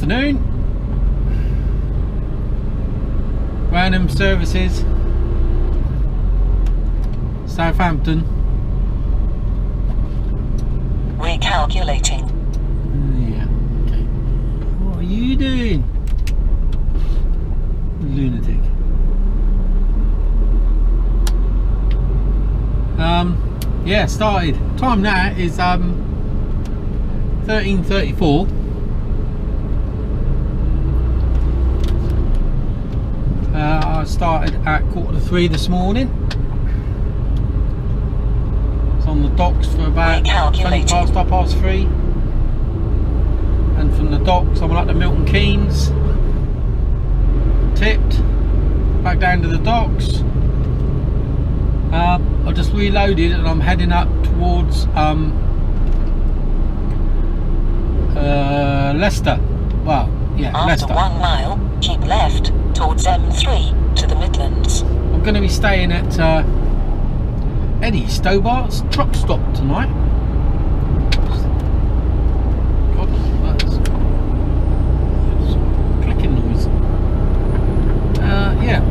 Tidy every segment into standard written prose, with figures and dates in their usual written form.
afternoon. Random services, Southampton. Recalculating. Yeah, okay. What are you doing? Lunatic. Yeah, started. Time now is 13:34. I started at 2:45 this morning. It's on the docks for about 20 past 3:30. And from the docks I'm up to Milton Keynes. Tipped. Back down to the docks. I just reloaded and I'm heading up towards Leicester. Well, yeah, after Leicester. 1 mile, keep left towards M3 to the Midlands. I'm going to be staying at Eddie Stobart's truck stop tonight. God, that's clicking noise. Yeah.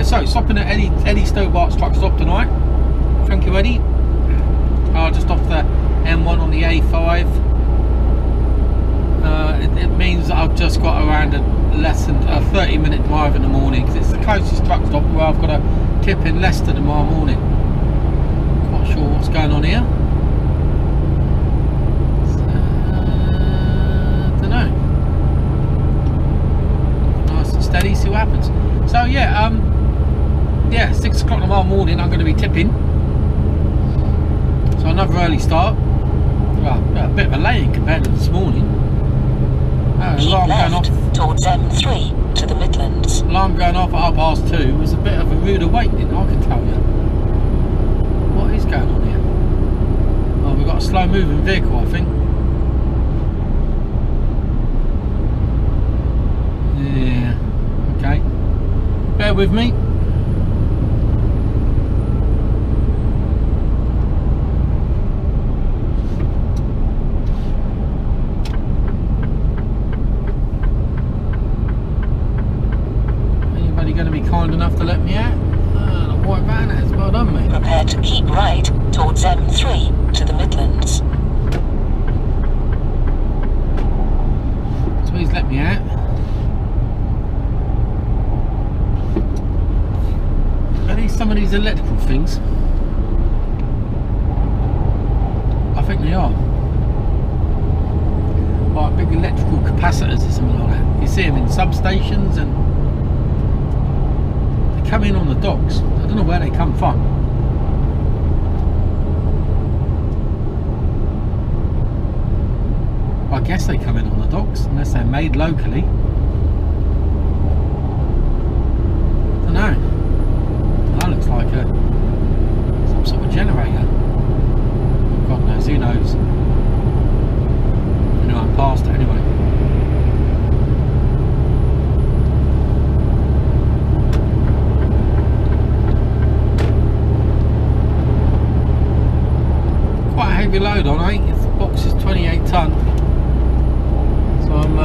So stopping at Eddie Stobart's truck stop tonight. Thank you, Eddie. Just off the M1 on the A5. It means that I've just got around less than a 30-minute drive in the morning because it's the closest truck stop where I've got to tip in Leicester tomorrow morning. Quite sure what's going on here. Don't know. Nice and steady. See what happens. So yeah. Yeah, 6 o'clock tomorrow morning I'm going to be tipping. So another early start. Well, a bit of a lane compared to this morning. Alarm going off towards M3 to the Midlands. Alarm going off at 2:30 was a bit of a rude awakening, I can tell you. What is going on here? Oh, we've got a slow moving vehicle, I think. Yeah, okay. Bear with me. Going to be kind enough to let me out. The white van has well done, mate. Prepare to keep right towards M3 to the Midlands. So he's let me out. Are these some of these electrical things? I think they are. Like big electrical capacitors or something like that. You see them in substations and come in on the docks. I don't know where they come from. I guess they come in on the docks unless they're made locally. I don't know. That looks like some sort of generator. God knows, who knows. You know, I'm past it anyway. Heavy load on, eh? The box is 28 ton, so I'm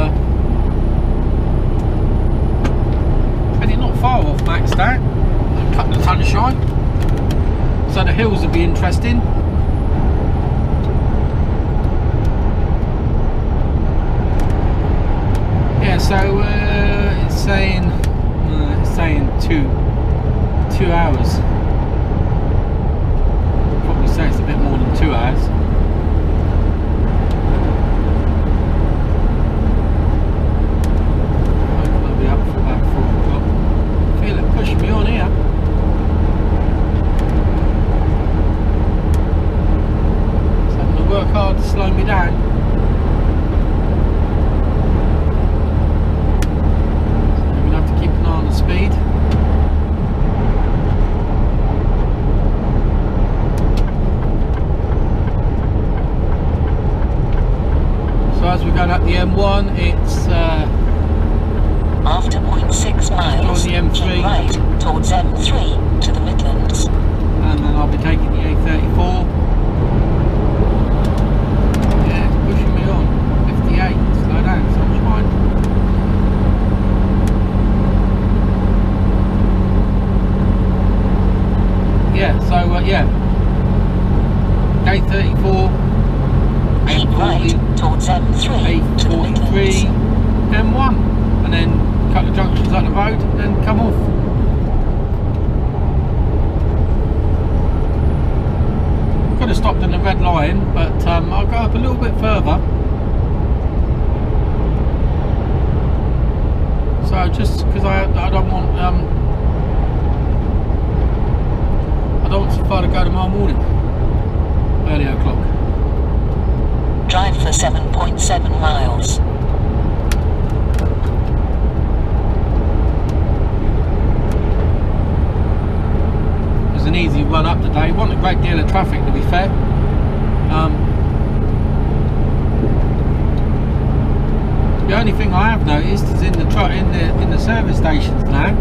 heading not far off maxed out. A couple of tons shy, so the hills will be interesting. Yeah, so it's saying 2 hours. Say it's a bit more than 2 hours. I'll be up for about 4 o'clock. Feel it pushing me on here. It's having to work hard to slow me down. So I'm going to have to keep an eye on the speed. M1, it's after 0.6 miles, on the M3. keep right towards M3 to the Midlands. And then I'll be taking the A34. Yeah, it's pushing me on. 58, slow down, so much fine. Yeah, so yeah. A34. Keep right towards M3 to the A43, Midlands. M1. And then a couple of junctions up the road, and then come off. Could have stopped in the red line, but I'll go up a little bit further. So just because I don't want I don't want so far to go tomorrow morning, early o'clock. Drive for 7.7 miles. It was an easy run up today. Wasn't a great deal of traffic, to be fair. The only thing I have noticed is in the service stations now,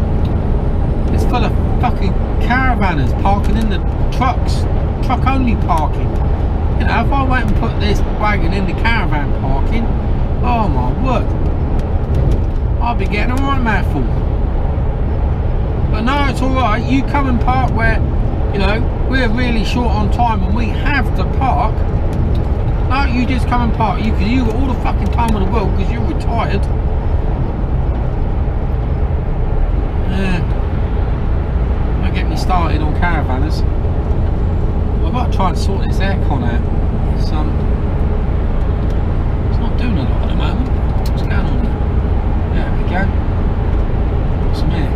it's full of fucking caravanners parking in the trucks, truck only parking. You know, if I went and put this wagon in the caravan parking, oh my word, I'll be getting a right mouthful. But no, it's alright, you come and park where, you know, we're really short on time and we have to park. No, you just come and park, you got all the fucking time in the world because you're retired. Don't get me started on caravanners. I've got to try and sort this aircon out. It's not doing a lot at the moment. What's going on here? There we go. Got some air.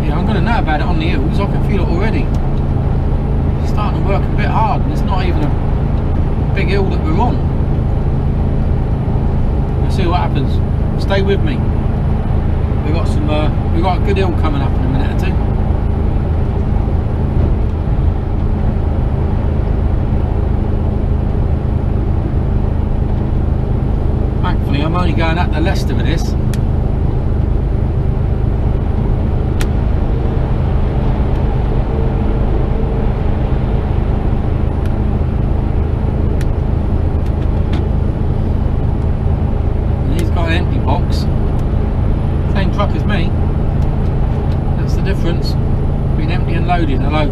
Yeah, I'm going to know about it on the hills. I can feel it already. It's starting to work a bit hard, and it's not even a big hill that we're on. See what happens. Stay with me. We got a good hill coming up in a minute or two. Thankfully, I'm only going up to Leicester with this. As me, that's the difference between empty and loaded. Although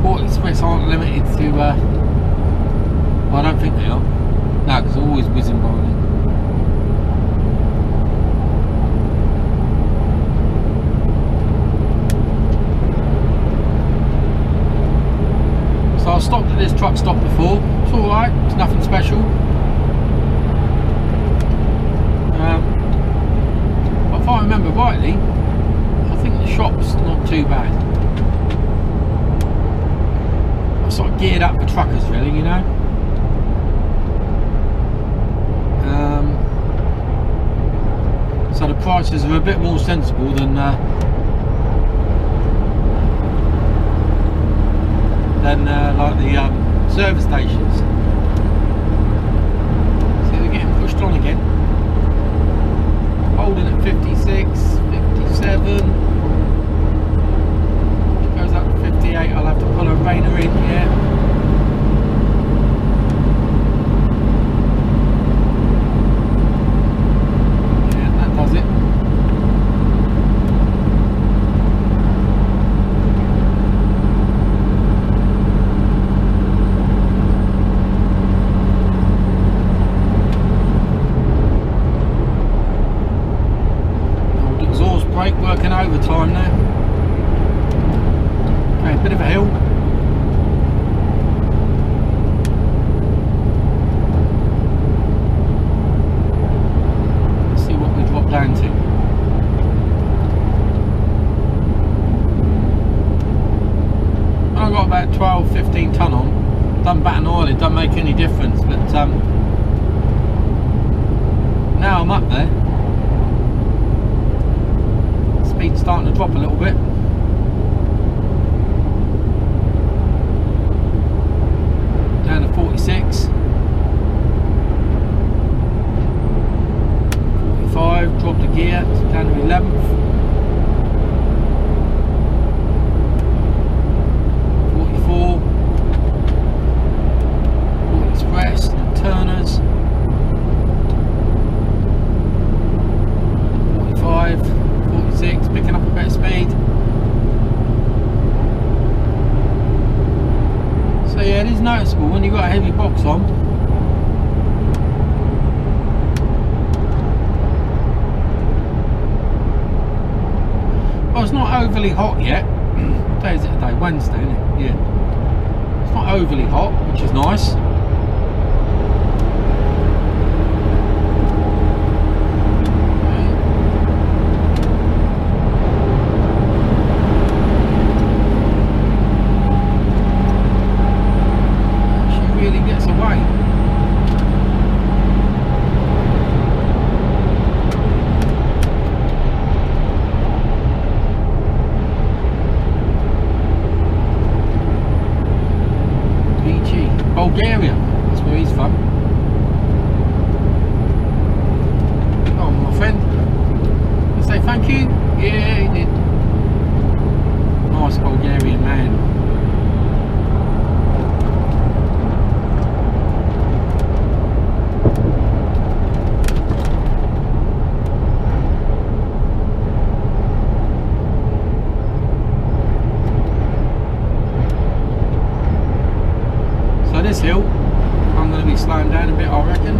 40 splits aren't limited to well, I don't think they are. No, because they're always whizzing by me. So I stopped at this truck stop before. It's alright, it's nothing special. If I remember rightly, I think the shop's not too bad. I sort of geared up for truckers, really, you know. So the prices are a bit more sensible than like the service stations. See, they're getting pushed on again. Holding at 56, 57, goes up to 58, I'll have to pull a rainer in, yeah. Yeah, that does it. Working overtime now. Okay, a bit of a hill. Let's see what we drop down to. I've got about 12-15 tonne on. Done bat and oil, it doesn't make any difference, but now I'm up there. Speed's starting to drop a little bit. Down to 46. 45, dropped a gear, down to 11th. 44. 40 express, and turners. 45, 46, picking up a bit of speed. So yeah, it is noticeable when you've got a heavy box on. Well, it's not overly hot yet. What day is it today? Wednesday, isn't it? Yeah. It's not overly hot, which is nice. Bulgaria, that's where he's from. Oh, my friend. You say thank you? Yeah, he did. Nice Bulgarian man. This hill, I'm going to be slowing down a bit, I reckon.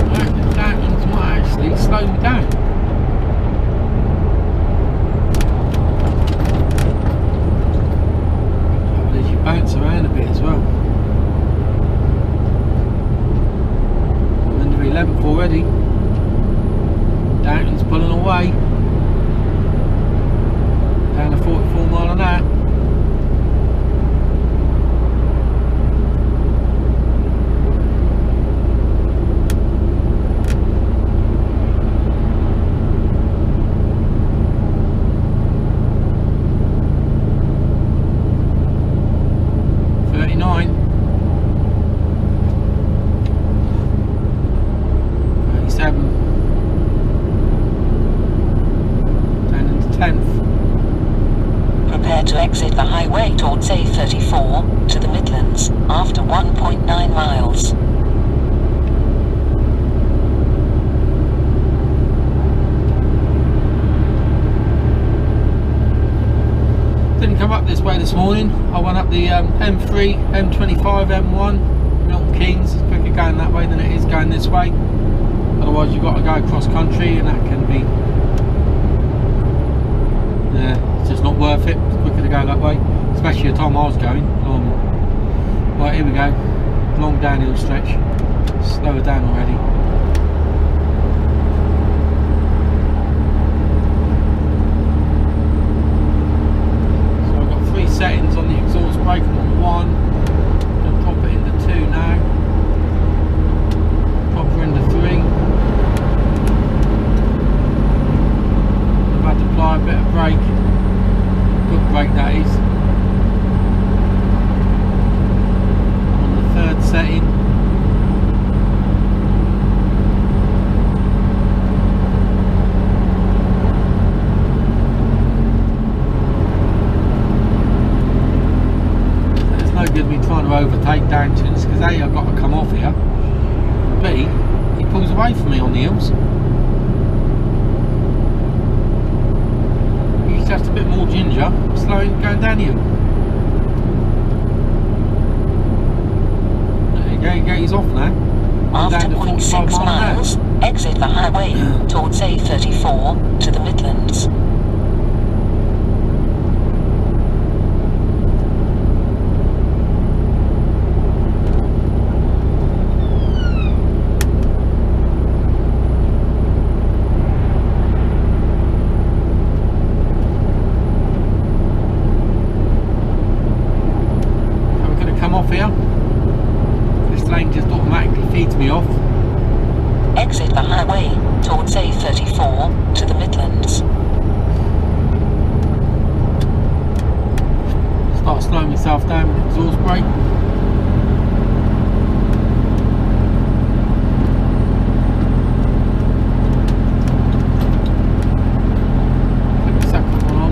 I reckon that one's might actually slow me down. Trouble is you bounce around a bit as well. I'm under 11th already. Downton's pulling away. Down to 44 mile an hour. To exit the highway towards A34 to the Midlands after 1.9 miles. Didn't come up this way this morning. I went up the M3, M25, M1, Milton Keynes. It's quicker going that way than it is going this way. Otherwise you've got to go across country and that can be it's just not worth it. It's quicker to go that way, especially the time I was going. Right, here we go. Long downhill stretch. Slower down already. So I've got 3 settings on the exhaust brake. I'm on 1. I'm going to drop it into 2 now. Drop her into 3. I've had to apply a bit of brake. Good brake that is. On the 3rd setting. It's no good me trying to overtake Downton's because A, I've got to come off here. B, he pulls away from me on the hills. Just a bit more ginger, slowing, going down here. There you go, he's off now. After 0.6 miles, exit the highway towards A34 to the Midlands. exit the highway towards A34 to the Midlands. Start slowing myself down with the exhaust brake. Put the second one on.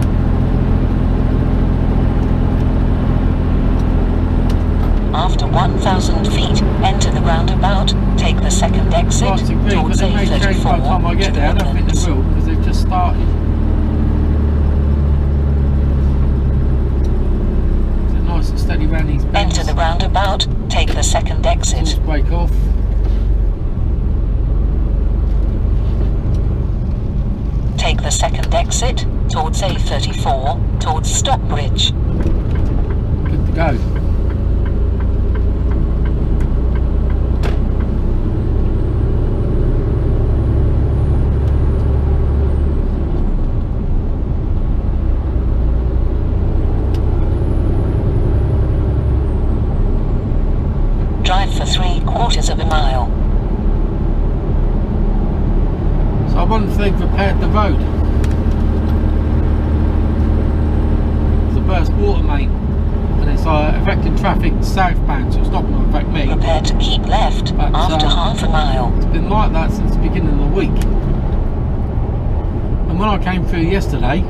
After 1,000 feet, enter the roundabout, take the second exit Right, agree, towards but they may change by the time I A34 to get the there. I don't think Midlands. they will because they've just started. Is it nice and steady around these bends? Enter the roundabout, take the second exit. Exhaust brake off. Take the second exit towards A34 towards Stockbridge. Good to go. Drive for 3/4 of a mile. So I wonder if they've repaired the road. It's a burst water main and it's affecting traffic southbound, so it's not going to affect me. Prepare to keep left But, after half a mile. It's been like that since the beginning of the week. And when I came through yesterday,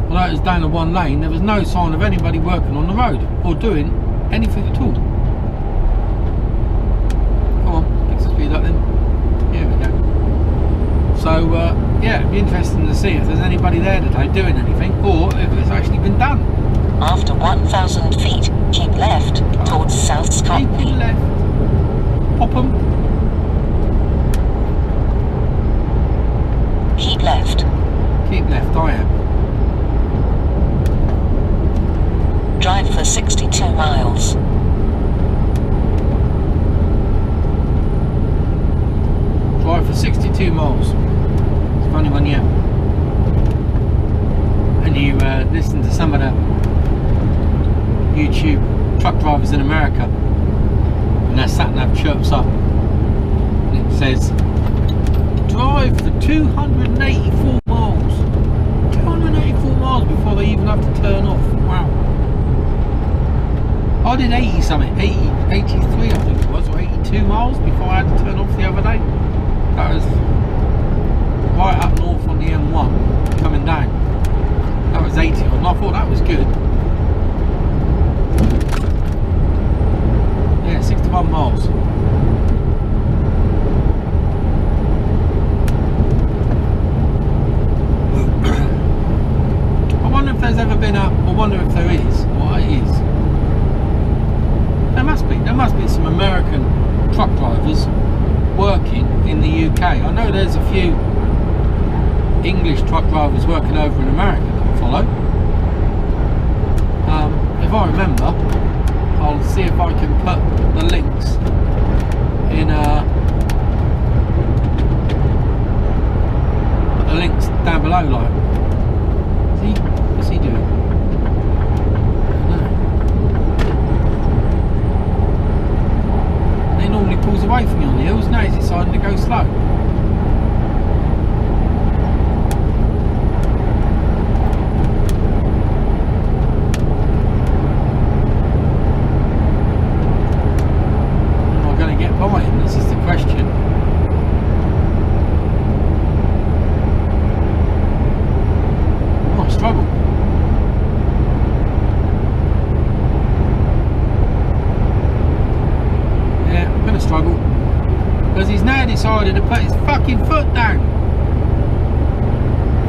although it was down to one lane, there was no sign of anybody working on the road or doing anything at all. Come on, fix the speed up then. Here we go. So yeah, it'd be interesting to see if there's anybody there today doing anything or if it's actually been done. After 1,000 feet, keep left towards South Keep Scotland. left. Pop 'em. Keep left. Keep left, I am. Drive for 62 miles. Drive for 62 miles. It's a funny one, yeah. And you listen to some of the YouTube truck drivers in America, and their sat-nav chirps up, and it says, drive for 284 miles. 284 miles before they even have to turn off. Wow. I did 80 something, 83 I think it was, or 82 miles before I had to turn off the other day. That was right up north on the M1 coming down. That was 80 and I thought that was good. Yeah, 61 miles. I wonder if there's ever been a, I wonder if there is, what it is. There must be some American truck drivers working in the UK. I know there's a few English truck drivers working over in America that I follow. If I remember, I'll see if I can put the links in put the links down below. Like, what's he doing? He normally pulls away from me on the hills. Now he's deciding to go slow. Am I going to get by him? This is the question. I might struggle. Struggle because he's now decided to put his fucking foot down.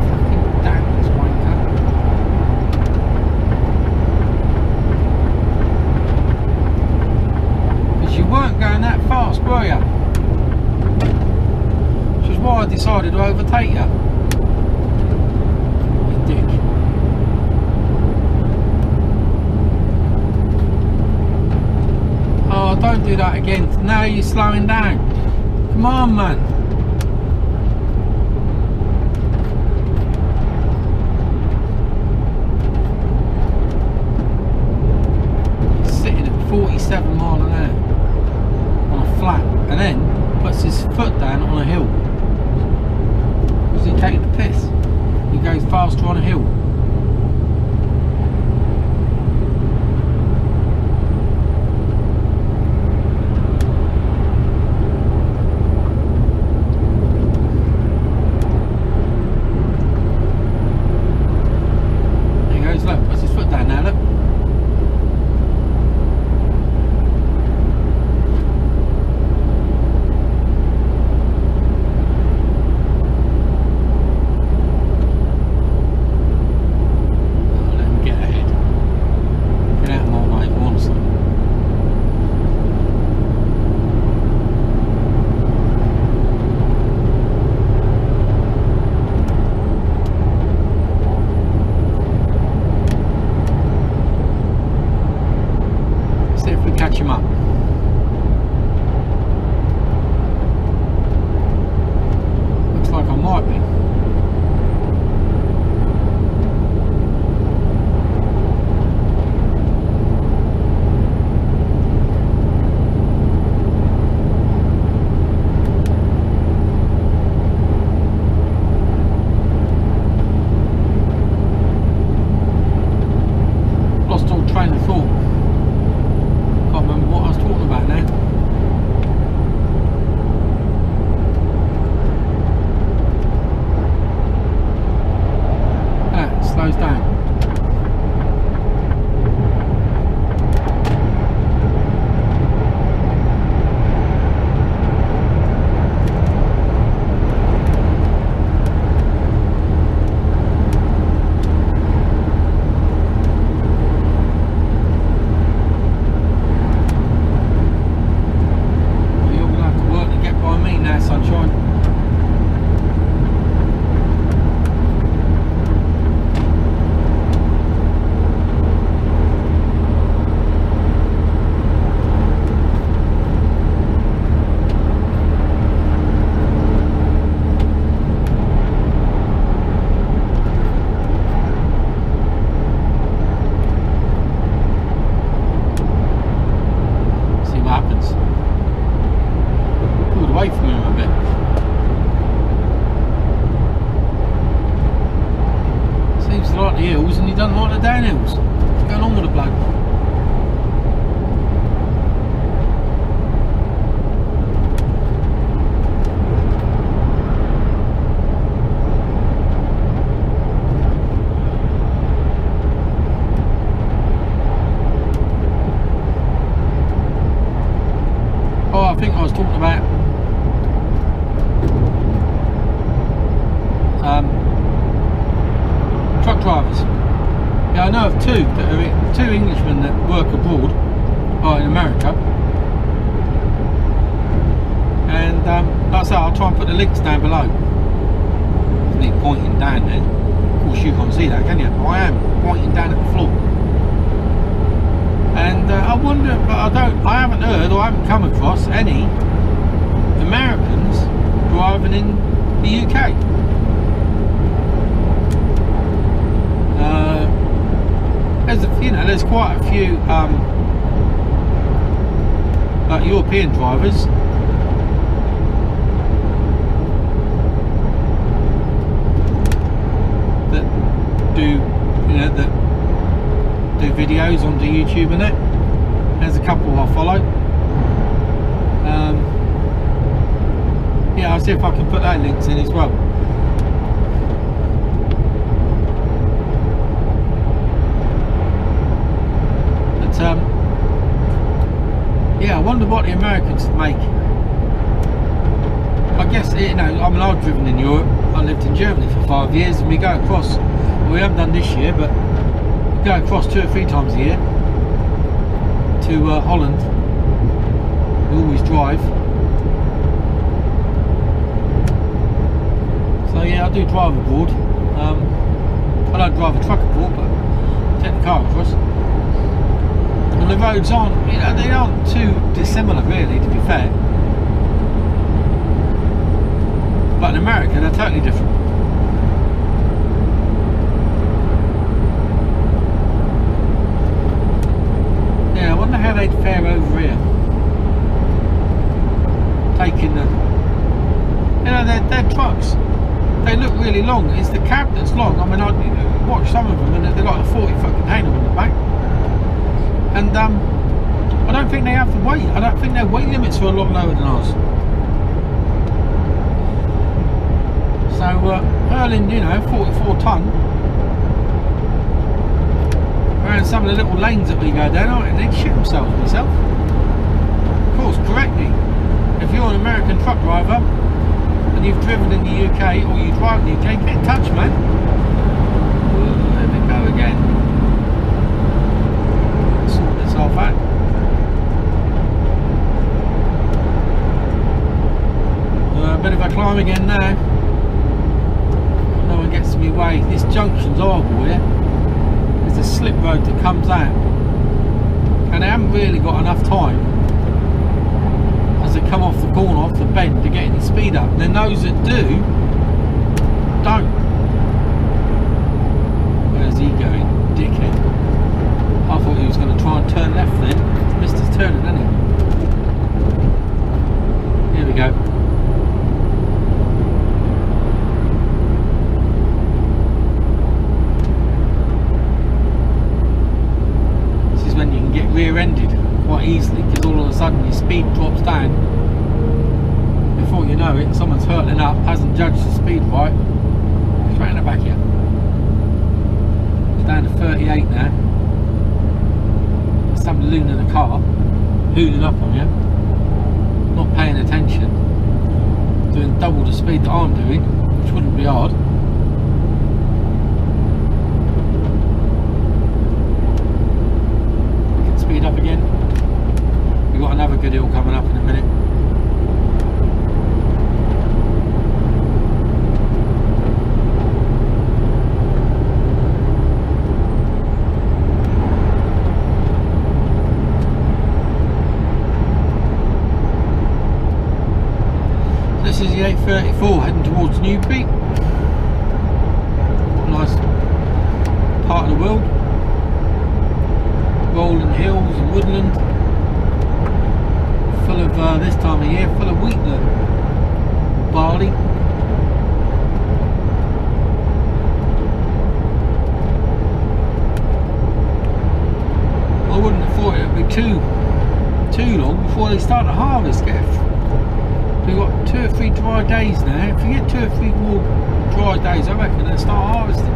Fucking damn this wanker. Because you weren't going that fast, were you? Which is why I decided to overtake you. You dick. Oh, don't do that again. Now you're slowing down. Come on, man. Sitting at 47 mile an hour on a flat on a hill. There he goes, look, puts his foot down now, look. Catch him up. Looks like I might be. Lost all train of thought. Can't remember what I was talking about now. It slows down. Away from him a bit. Seems to like the hills and he doesn't like the downhills. What's going on with the bloke? Oh, I think I was talking about truck drivers. Yeah, I know of two Englishmen that work abroad, or in America. And like I say, I'll try and put the links down below. Isn't he pointing down there? Of course you can't see that, can you? I am pointing down at the floor. And I wonder, but I haven't heard or I haven't come across any Americans driving in the UK. There's quite a few European drivers that do videos onto YouTube and that. There's a couple I follow. Yeah, I'll see if I can put that links in as well. Yeah, I wonder what the Americans make. I guess, I mean, I've driven in Europe. I lived in Germany for 5 years, and we go across. Well, we haven't done this year, but we go across 2 or 3 times a year to Holland. We always drive. So yeah, I do drive abroad. I don't drive a truck abroad, but I take the car across. And the roads aren't, they aren't too dissimilar really, to be fair. But in America, they're totally different. Yeah, I wonder how they'd fare over here. Taking the, they're trucks. they look really long. It's the cab that's long. I mean, I watch some of them and they've got a 40-foot container on the back. And I don't think they have the weight. I don't think their weight limits are a lot lower than ours. So hurling, you know, 44 tonne around some of the little lanes that we go down, they'd shit themselves myself. Of course, correctly, if you're an American truck driver and you've driven in the UK or you drive in the UK, get in touch, man. There we go again. Sort this off out. A bit of a climb again now. No one gets to me way. This junction's horrible here. There's a slip road that comes out, and they haven't really got enough time as they come off the corner, off the bend, to get any speed up. Then those that do, don't. Where's he going, dickhead? I thought he was going to try and turn left then. Missed his turning, didn't he? Here we go. Rear-ended quite easily, because all of a sudden your speed drops down. Before you know it, someone's hurtling up, hasn't judged the speed right, straight in the back here. It's down to 38 now. There's some loon in the car hooning up on you, not paying attention, doing double the speed that I'm doing, which wouldn't be hard. Up again. We've got another good hill coming up in a minute. This is the 834 heading towards Newbury. Nice part of the world. Rolling hills and woodland, full of this time of year, full of wheatland, barley. I wouldn't have thought it would be too long before they start to harvest. We've got 2 or 3 dry days now. If you get 2 or 3 more dry days, I reckon they'll start harvesting.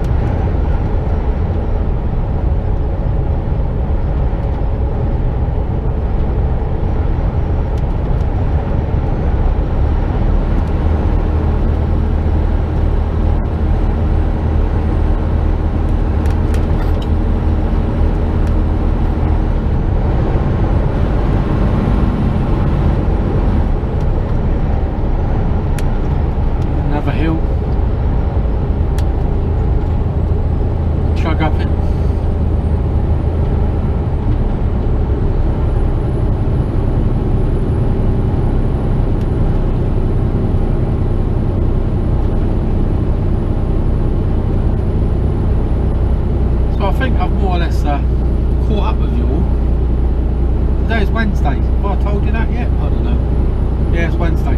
Caught up with you all. Today is Wednesday. Have I told you that yet? I don't know. Yeah, it's Wednesday.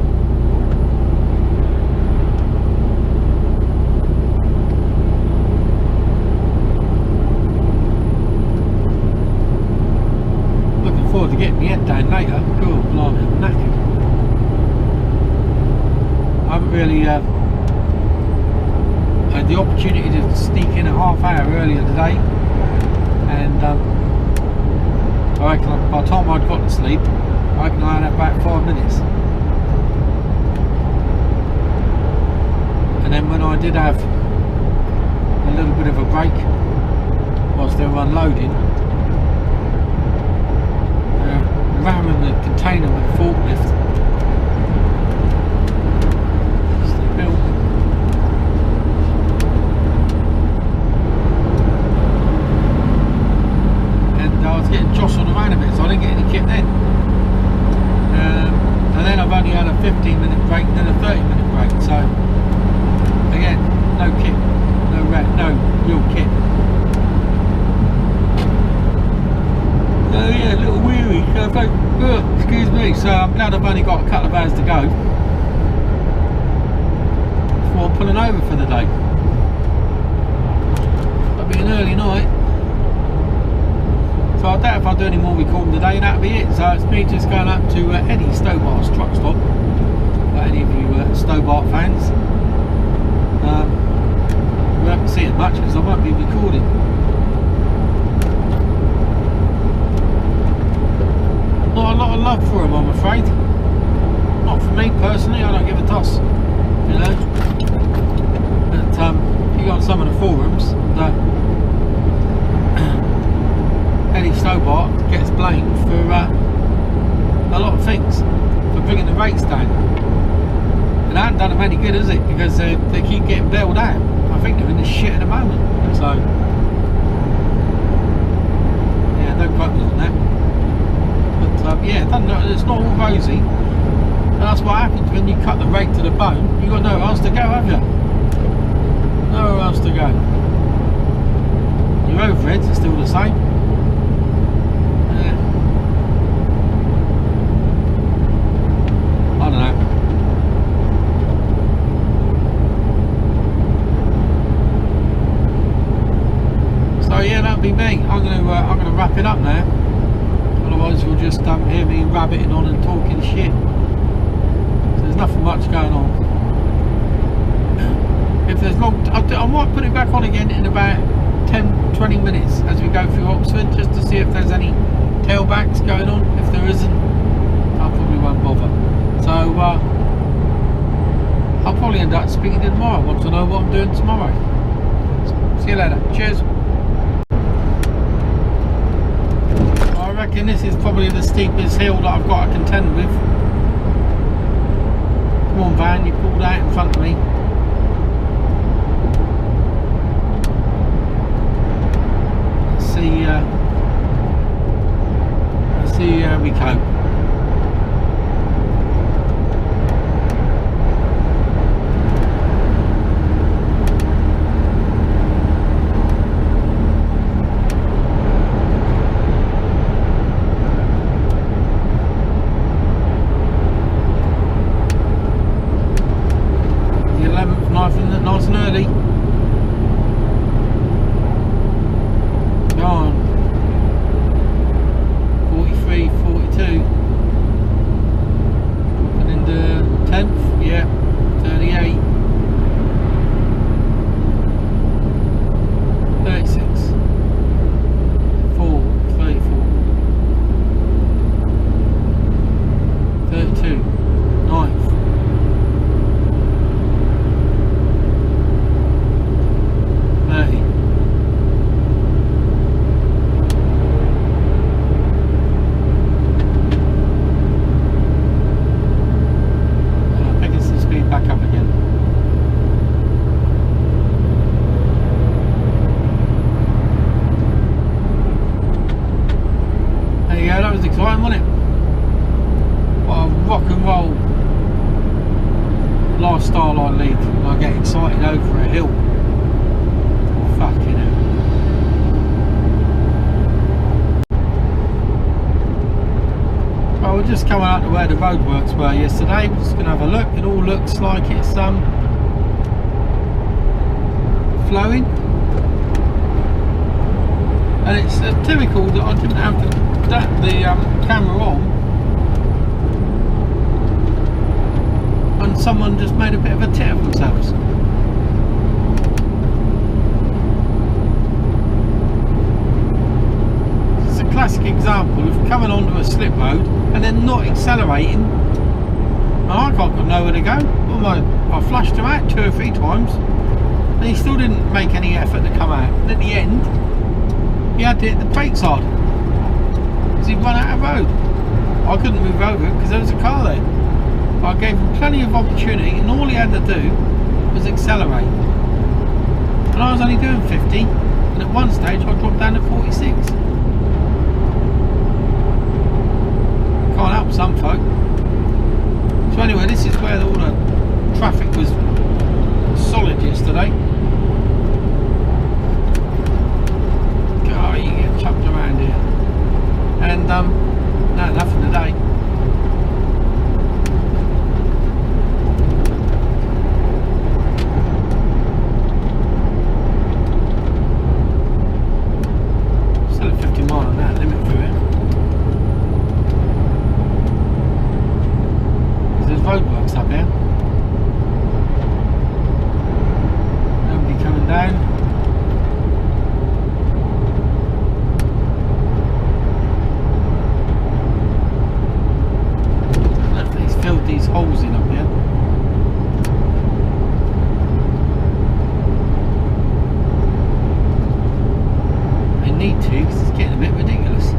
Looking forward to getting my head down later. God, blimey, I'm knackered. I haven't really had the opportunity to sneak in a half hour earlier today. And I reckon by the time I'd got to sleep, I reckon I had about 5 minutes. And then when I did have a little bit of a break whilst they were unloading, ramming the container with a forklift. Getting jostled around a bit, so I didn't get any kit then. And then I've only had a 15-minute break, then a 30-minute break. So again, no kit, no real kit. Oh yeah, a little weary. So excuse me. So I'm glad I've only got a couple of hours to go before So I'm pulling over for the day. That'll be an early night. So I doubt if I do any more recording today, that'll be it. So it's me just going up to Eddie Stobart's truck stop. For any of you Stobart fans. We won't see it much because I won't be recording. Not a lot of love for him, I'm afraid. Not for me personally, I don't give a toss. You know. But you got some of the forums that Eddie Stobart gets blamed for a lot of things, for bringing the rates down. And that hasn't done them any good, has it? Because they keep getting bailed out. I think they're in the shit at the moment. So yeah, don't quote me on that. But yeah, it's not all rosy. And that's what happens when you cut the rate to the bone. You've got nowhere else to go, have you? Nowhere else to go. Your overheads are still the same. I don't know. So yeah, that'll be me. I'm gonna wrap it up now. Otherwise, you'll just hear me rabbiting on and talking shit. So there's nothing much going on. If there's I might put it back on again in about 10-20 minutes as we go through Oxford, just to see if there's any tailbacks going on. If there isn't, I probably won't bother. So I'll probably end up speaking to you tomorrow once I know what I'm doing tomorrow. See you later. Cheers. I reckon this is probably the steepest hill that I've got to contend with. Come on, van, you pulled out in front of me. Let's see how we cope. The 11th, nice and early. Go on. 43, 42. And in the 10th, yeah, 38. 36. 4, 34. 32. 9th. 30. Back up again. There you go, that was exciting, wasn't it? What a rock and roll lifestyle I lead. I get excited over a hill. Fucking hell. Well, we're just coming out to where the roadworks were yesterday. We're just going to have a look. It all looks like it's flowing, and it's typical that I didn't have the camera on, and someone just made a bit of a tit of themselves. It's a classic example of coming onto a slip road and then not accelerating. And I can't got nowhere to go. Well, I flashed him out 2 or 3 times and he still didn't make any effort to come out. And at the end, he had to hit the brakes hard because he'd run out of road. I couldn't move over it because there was a car there. But I gave him plenty of opportunity and all he had to do was accelerate. And I was only doing 50, and at one stage I dropped down to 46. Can't help some folk. So anyway, this is where all the traffic was solid yesterday. God, you get chucked around here. And no, nothing today. roadworks up here. Nobody coming down. Look, he's filled these holes in up here. They need to, because it's getting a bit ridiculous.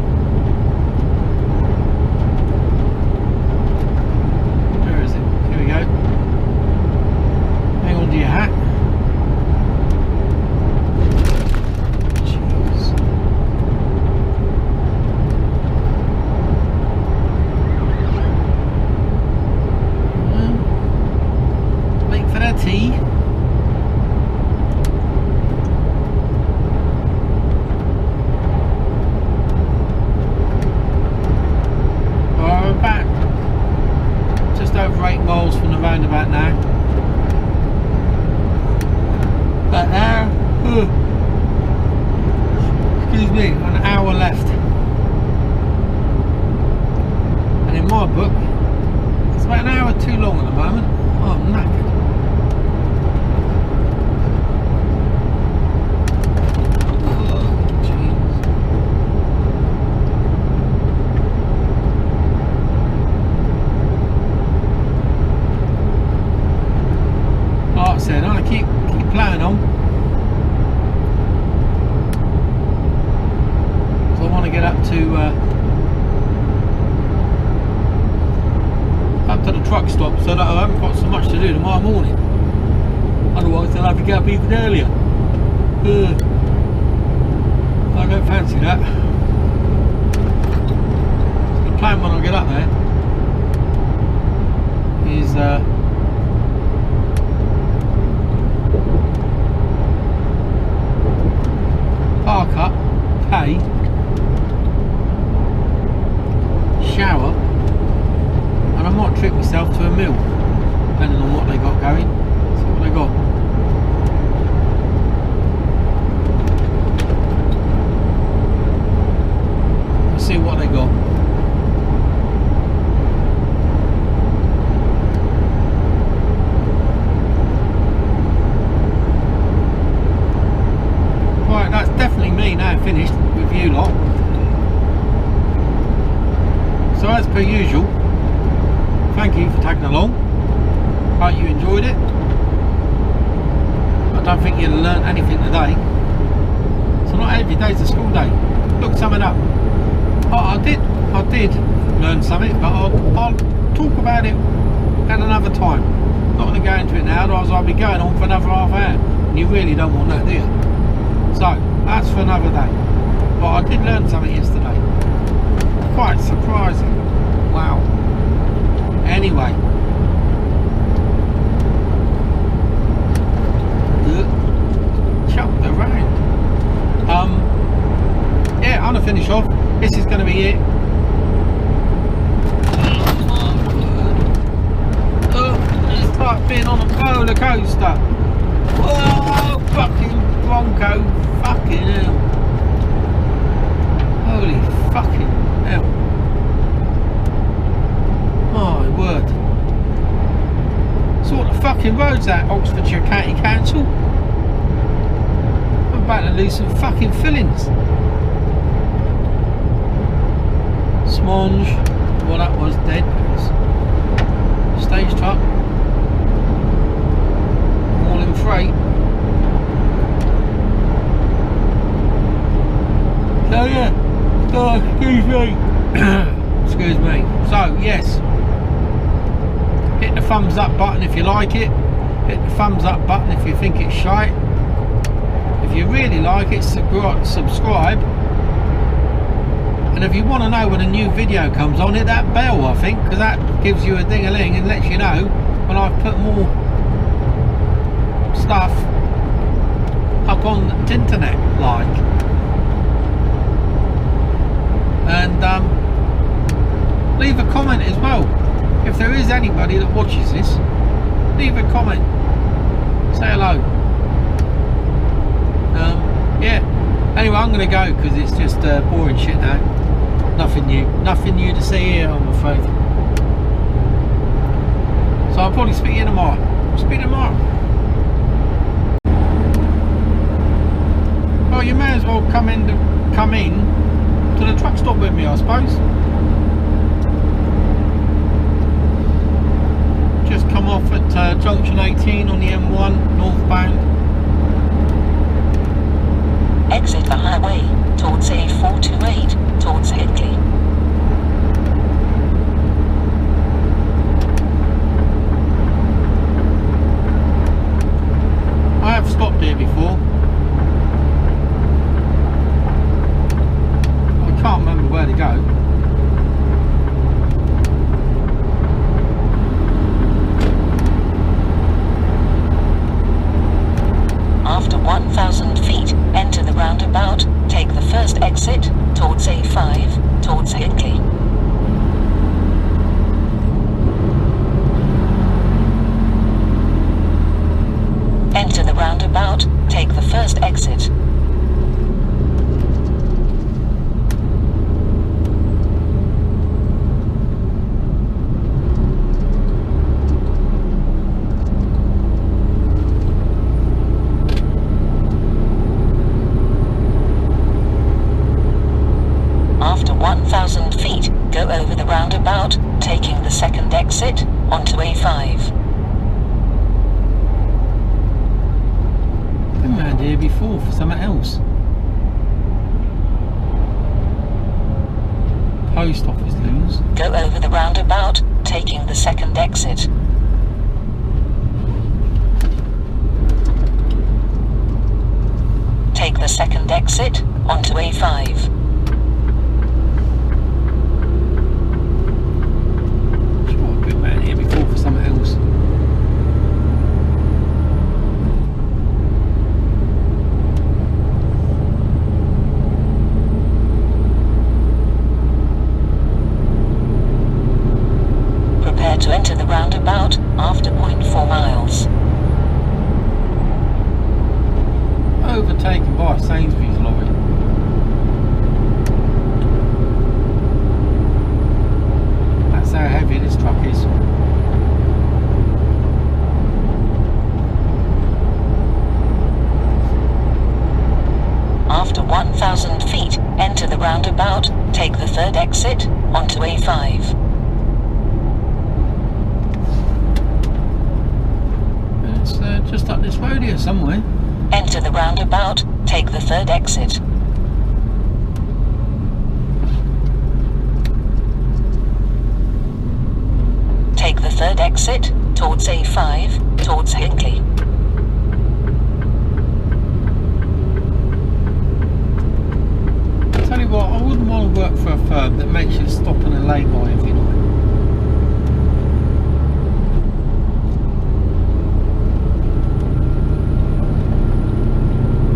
Hang on to your hat. Jeez. Wait for that tea. We're back just over 8 miles from the roundabout now. But now, excuse me, an hour left. And in my book, it's about an hour too long at the moment. Oh, I'm knackered. Like I said, I keep playing on. So I want to get up to the truck stop so that I haven't got so much to do tomorrow morning. Otherwise I'll have to get up even earlier. I don't fancy that. So the plan when I get up there is park up, pay, shower, and I might treat myself to a meal, depending on what they got going. See what they got. Let's see what they got. Right, that's definitely me now finished with you lot. So as per usual, thank you for tagging along. Hope you enjoyed it. I don't think you learned anything today. So not every day's a school day. Look something up. Oh, I did learn something, but I'll talk about it at another time. Not going to go into it now, otherwise I'll be going on for another half hour. And you really don't want that, do you? So that's for another day. But I did learn something yesterday. Quite surprising. Wow. Anyway. Chucked around. Yeah, I'm gonna finish off. This is gonna be it. It's like being on a roller coaster. Whoa, fucking Bronco. Fucking hell. Holy fucking hell. My word. So what the fucking road's that, Oxfordshire County Council? I'm about to lose some fucking fillings. Sponge. Well, that was dead. Stage truck. All in freight. So yeah. Oh, excuse me. Excuse me. So yes, hit the thumbs up button if you like it. Hit the thumbs up button if you think it's shite. If you really like it, subscribe. And if you want to know when a new video comes on, hit that bell, I think, because that gives you a ding-a-ling and lets you know when I've put more stuff up on the internet, like. And leave a comment as well. If there is anybody that watches this, leave a comment. Say hello. Yeah. Anyway, I'm going to go because it's just boring shit now. Nothing new to see here, I'm afraid. So I'll probably speak to you tomorrow. Speak to you tomorrow. Well, you may as well come in to the truck stop with me, I suppose. Just come off at junction 18 on the M1 northbound. Exit the highway towards A428 towards Hickley. I have stopped here before. I can't remember where to go. After 1,000 feet, enter the roundabout, take the first exit, towards A5, towards Hickley. Enter the roundabout, take the first exit. After 1,000 feet, go over the roundabout, taking the second exit, onto A5. Been round here before for something else. Post office loons. Go over the roundabout, taking the second exit. Take the second exit, onto A5. For something else. Prepare to enter the roundabout after 0.4 miles. Overtaken by a Sainsbury's lorry. That's how heavy this truck is. After 1,000 feet, enter the roundabout, take the third exit, onto A5. It's just up this road here somewhere. Enter the roundabout, take the third exit. Take the third exit, towards A5, towards Hickley. Tell you what, I wouldn't want to work for a firm that makes you stop in a lay-by every night.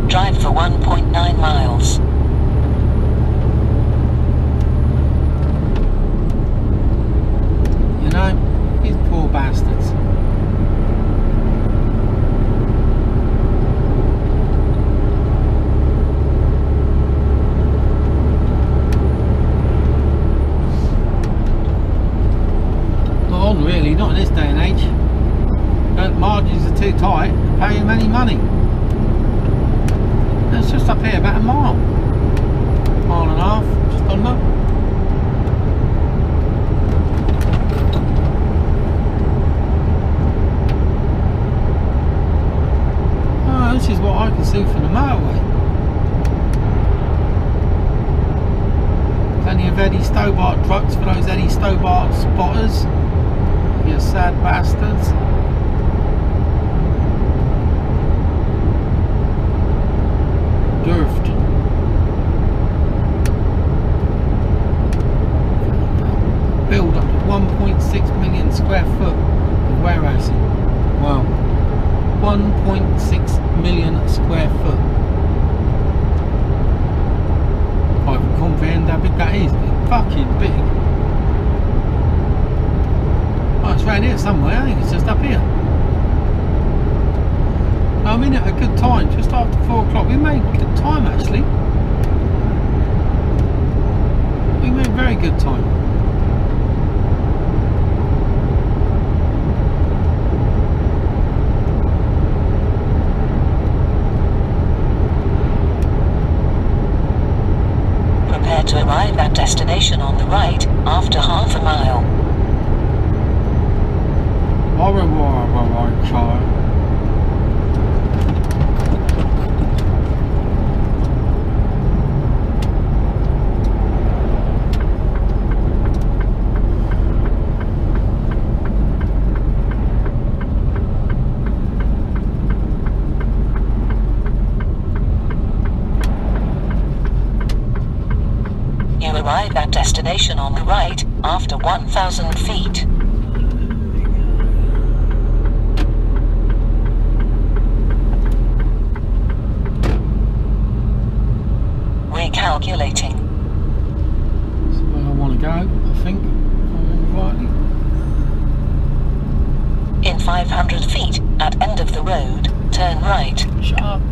Drive for 1.9 miles. You know, these poor bastards. Really, not in this day and age. Margins are too tight to pay him any money. It's just up here about a mile. Mile and a half, just under. Oh, this is what I can see from the motorway. Plenty of Eddie Stobart trucks for those Eddie Stobart spotters. You sad bastards. Durft. Build up to 1.6 million square foot of warehousing. Wow. 1.6 million square foot. I can comprehend how big that is. It's fucking big. Oh, it's around here somewhere. I think it's just up here. I'm in at a good time, just after 4 o'clock. We made good time actually. We made very good time. to arrive at destination on the right after half a mile. Au revoir, child. Arrive at destination on the right after 1,000 feet. Recalculating. That's where I want to go, I think, if I remember rightly. In 500 feet, at end of the road, turn right. Shut up.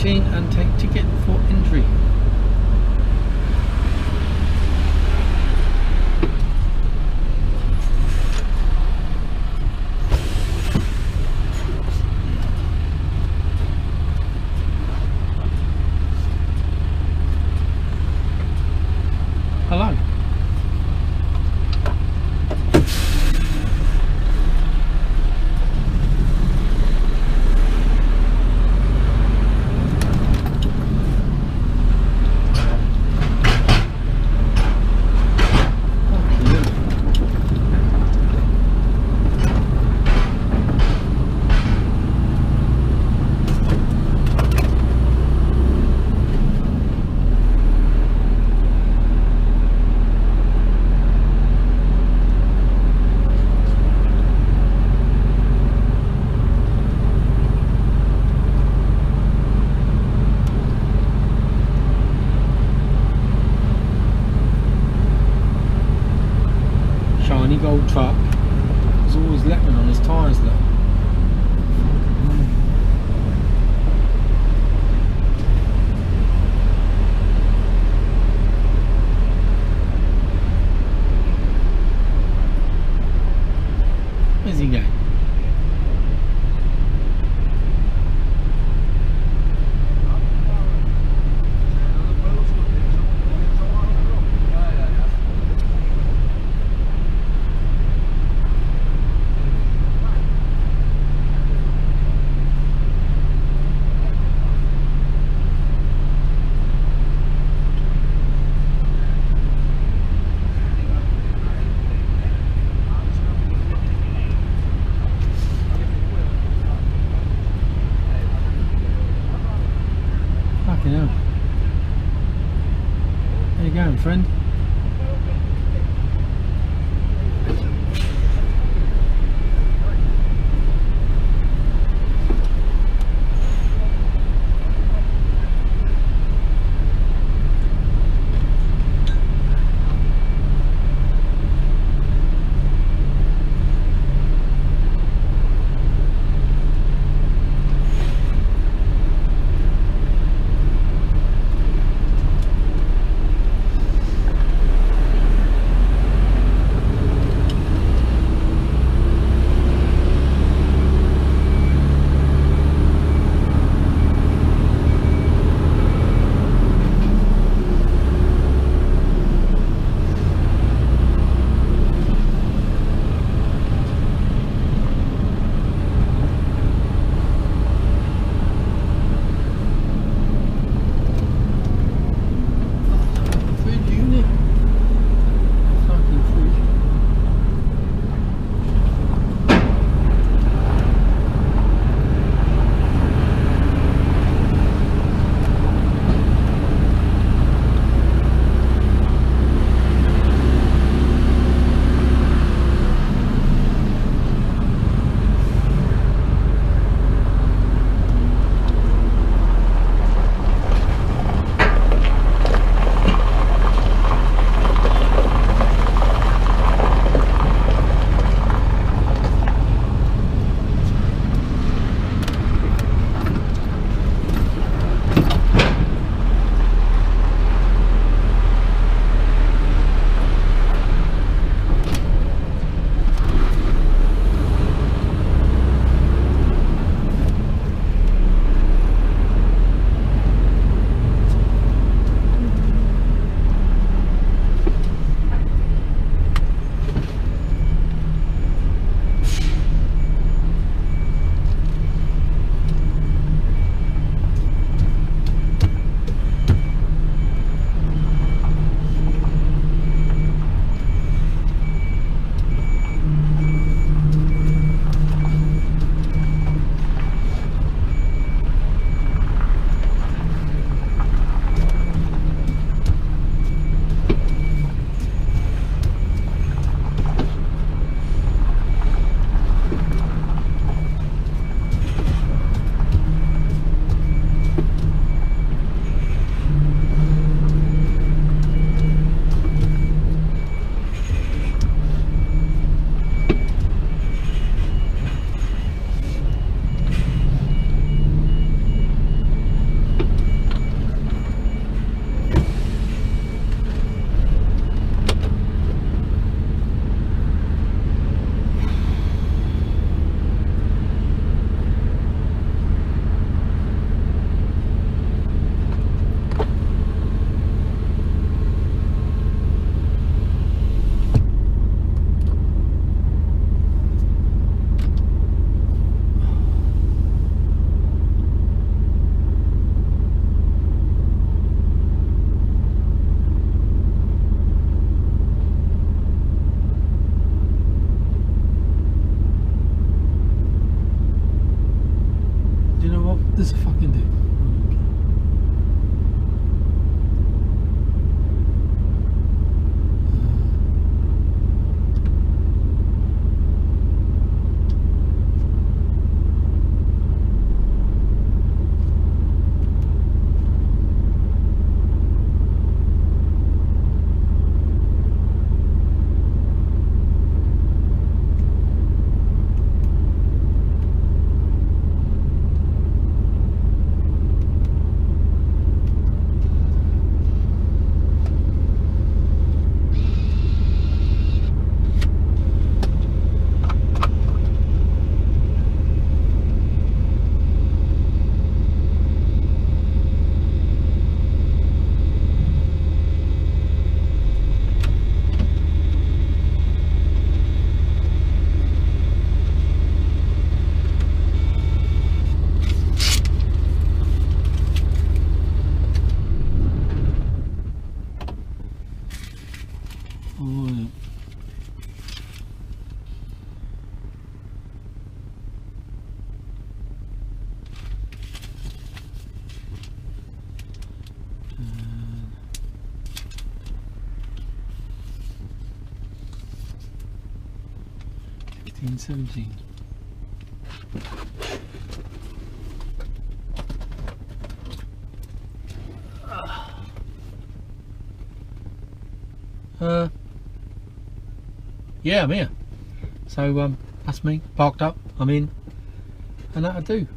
And take ticket for entry. Hello. Shiny gold truck. There's always lettering on his tyres though. Where's he going? Fucking hell. There you go, friend. 1917. Yeah, I'm here. So that's me, parked up, I'm in, and that'll do.